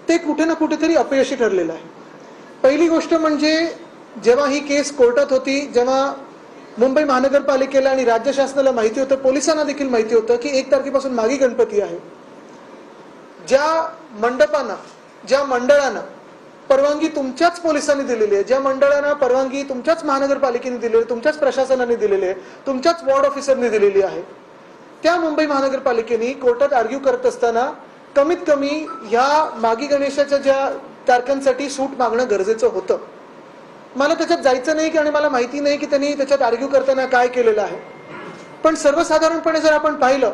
ते कुठे ना कुठेतरी अपयशी ठरलेलं आहे। पहिली गोष्ट म्हणजे जेव्हा ही केस कोर्टात होती, जेव्हा मुंबई महानगरपालिकेला आणि राज्य शासनाला माहिती होतं, पोलिसांना देखील माहिती होतं की 1 तारखेपासून मागी गणपती आहे, ज्या मंडपांना, ज्या मंडळांना परवानगी तुमच्याच पोलिसांनी दिलेली आहे, ज्या मंडळांना परवानगी तुमच्याच महानगरपालिकेने दिलेली आहे, तुमच्याच प्रशासनाने दिलेली आहे, तुमच्याच वॉर्ड ऑफिसरने दिलेली आहे, त्या मुंबई महानगरपालिकेने कोर्टात आर्ग्यू करत असताना कमीत कमी ह्या मागी गणेशाच्या ज्या तारखांसाठी सूट मागणं गरजेचं होतं। मला त्याच्यात जायचं नाही आणि मला माहिती नाही की त्यांनी त्याच्यात आर्ग्यू करताना काय केलेलं आहे, पण सर्वसाधारणपणे जर आपण पाहिलं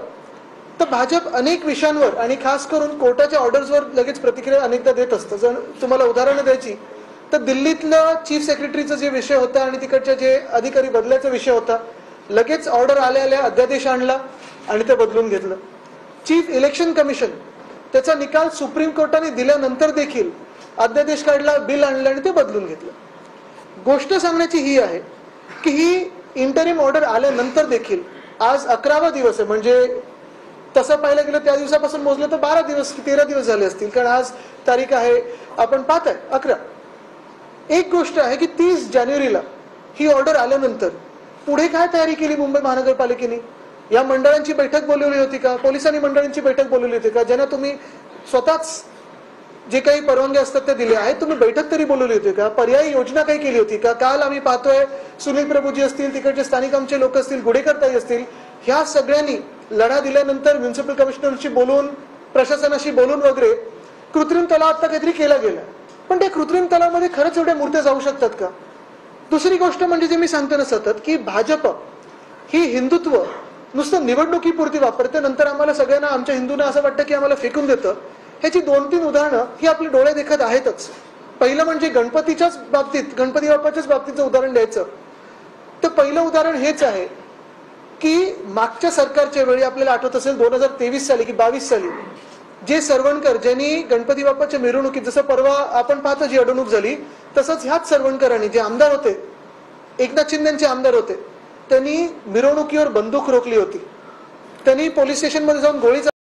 तर भाजप अनेक विषयांवर आणि खास करून कोर्टाच्या ऑर्डर्सवर लगेच प्रतिक्रिया अनेकदा देत असतं। जर तुम्हाला उदाहरणं द्यायची तर दिल्लीतलं चीफ सेक्रेटरीचा जे विषय होता आणि तिकडच्या जे अधिकारी बदलायचा विषय होता, लगेच ऑर्डर आल्या अध्यादेश आणला आणि ते बदलून घेतलं। चीफ इलेक्शन कमिशन त्याचा निकाल सुप्रीम कोर्टाने दिल्यानंतर देखील अध्यादेश काढला, बिल आणलं आणि ते बदलून घेतलं। गोष्ट सांगण्याची ही आहे की ही इंटरिम ऑर्डर आल्यानंतर देखील आज 11वा दिवस आहे, म्हणजे तसं पाहिलं गेलं त्या दिवसापासून मोजलं तर 12 दिवस 13 दिवस झाले असतील, कारण आज तारीख आहे आपण पाहताय 11। एक गोष्ट आहे की 30 जानेवारीला ही ऑर्डर आल्यानंतर पुढे काय तयारी केली मुंबई महानगरपालिकेने? या मंडळांची बैठक बोलवली होती का? पोलिसांनी मंडळांची बैठक बोलवली होती का? ज्यांना तुम्ही स्वतःच जे काही परवानगी असतात ते दिले आहेत, तुम्ही बैठक तरी बोलवली होती का? पर्यायी योजना काही केली होती का? काल आम्ही पाहतोय सुनील प्रभूजी असतील, तिकडचे स्थानिक आमचे लोक असतील, गुडेकरताई असतील, ह्या सगळ्यांनी लढा दिल्यानंतर म्युनिसिपल कमिशनरशी बोलून, प्रशासनाशी बोलून वगैरे कृत्रिम तलाव आता काहीतरी केला गेला, पण त्या कृत्रिम तलावामध्ये खरंच एवढ्या मूर्त्या जाऊ शकतात का? दुसरी गोष्ट म्हणजे जे मी सांगतो ना सतत की भाजप ही हिंदुत्व नुसतं निवडणुकीपुरती वापरते, नंतर आम्हाला सगळ्यांना, आमच्या हिंदूंना असं वाटतं की आम्हाला फेकून देतं। ह्याची 2-3 उदाहरणं ही आपले डोळे देखत आहेतच। पहिलं म्हणजे गणपतीच्याच बाबतीत, गणपती बाप्पाच्याच बाबतीचं उदाहरण द्यायचं तर पहिलं उदाहरण हेच आहे की मागच्या सरकारच्या वेळी आपल्याला आठवत असेल 2023 साली की 22 साली जे सरवणकर ज्यांनी गणपती बाप्पाच्या मिरवणुकीत, जसं परवा आपण पाहतो जी अडवणूक झाली, तसंच ह्याच सरवणकरांनी, जे आमदार होते, एकनाथ शिंदेचे आमदार होते, त्यांनी मिरवणुकीवर बंदूक रोखली होती, त्यांनी पोलीस स्टेशनमध्ये जाऊन गोळी